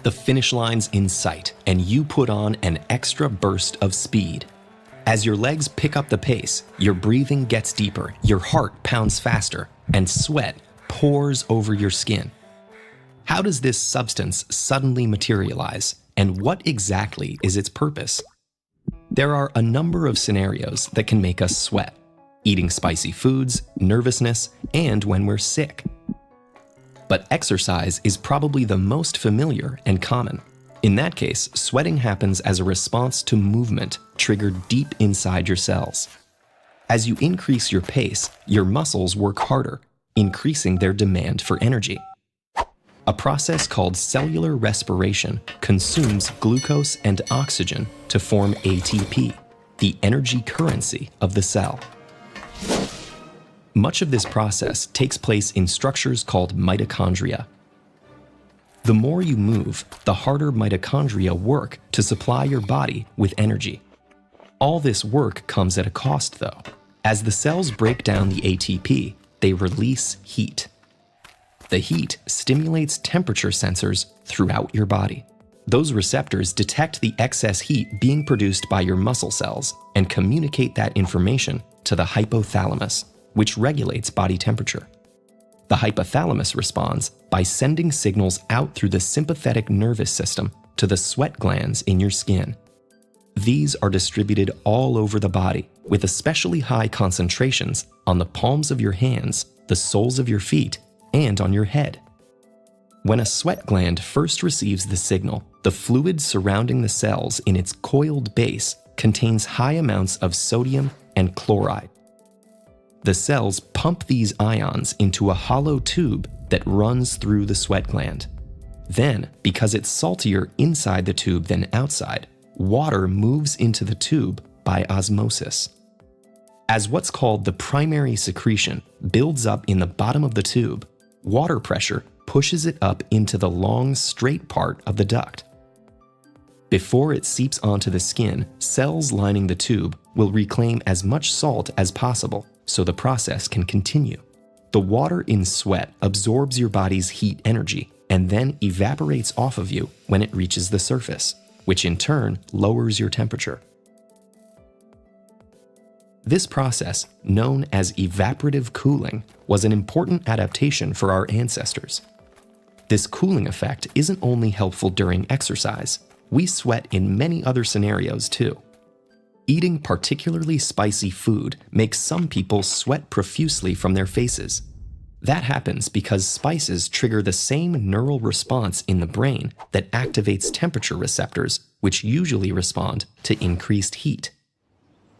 The finish line's in sight, and you put on an extra burst of speed. As your legs pick up the pace, your breathing gets deeper, your heart pounds faster, and sweat pours over your skin. How does this substance suddenly materialize, and what exactly is its purpose? There are a number of scenarios that can make us sweat: eating spicy foods, nervousness, and when we're sick. But exercise is probably the most familiar and common. In that case, sweating happens as a response to movement triggered deep inside your cells. As you increase your pace, your muscles work harder, increasing their demand for energy. A process called cellular respiration consumes glucose and oxygen to form ATP, the energy currency of the cell. Much of this process takes place in structures called mitochondria. The more you move, the harder mitochondria work to supply your body with energy. All this work comes at a cost, though. As the cells break down the ATP, they release heat. The heat stimulates temperature sensors throughout your body. Those receptors detect the excess heat being produced by your muscle cells and communicate that information to the hypothalamus, which regulates body temperature. The hypothalamus responds by sending signals out through the sympathetic nervous system to the sweat glands in your skin. These are distributed all over the body with especially high concentrations on the palms of your hands, the soles of your feet, and on your head. When a sweat gland first receives the signal, the fluid surrounding the cells in its coiled base contains high amounts of sodium and chloride. The cells pump these ions into a hollow tube that runs through the sweat gland. Then, because it's saltier inside the tube than outside, water moves into the tube by osmosis. As what's called the primary secretion builds up in the bottom of the tube, water pressure pushes it up into the long, straight part of the duct. Before it seeps onto the skin, cells lining the tube will reclaim as much salt as possible so the process can continue. The water in sweat absorbs your body's heat energy and then evaporates off of you when it reaches the surface, which in turn lowers your temperature. This process, known as evaporative cooling, was an important adaptation for our ancestors. This cooling effect isn't only helpful during exercise. We sweat in many other scenarios too. Eating particularly spicy food makes some people sweat profusely from their faces. That happens because spices trigger the same neural response in the brain that activates temperature receptors, which usually respond to increased heat.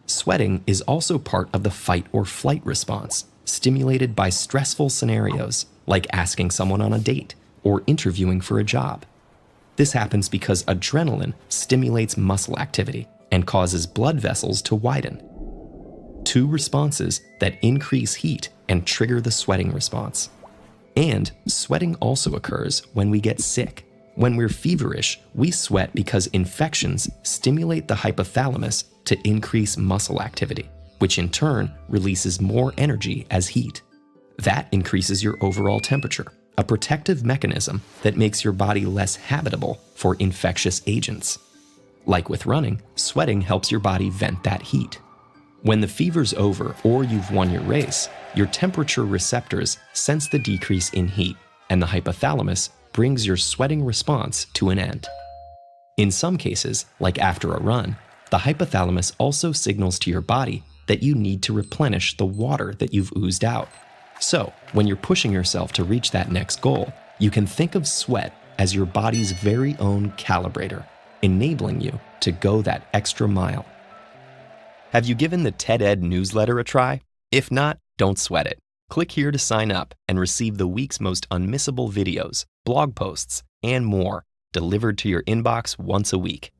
Sweating is also part of the fight or flight response, stimulated by stressful scenarios like asking someone on a date or interviewing for a job. This happens because adrenaline stimulates muscle activity and causes blood vessels to widen. Two responses that increase heat and trigger the sweating response. And sweating also occurs when we get sick. When we're feverish, we sweat because infections stimulate the hypothalamus to increase muscle activity, which in turn releases more energy as heat. That increases your overall temperature, a protective mechanism that makes your body less habitable for infectious agents. Like with running, sweating helps your body vent that heat. When the fever's over or you've won your race, your temperature receptors sense the decrease in heat, and the hypothalamus brings your sweating response to an end. In some cases, like after a run, the hypothalamus also signals to your body that you need to replenish the water that you've oozed out. So, when you're pushing yourself to reach that next goal, you can think of sweat as your body's very own calibrator, enabling you to go that extra mile. Have you given the TED-Ed newsletter a try? If not, don't sweat it. Click here to sign up and receive the week's most unmissable videos, blog posts, and more delivered to your inbox once a week.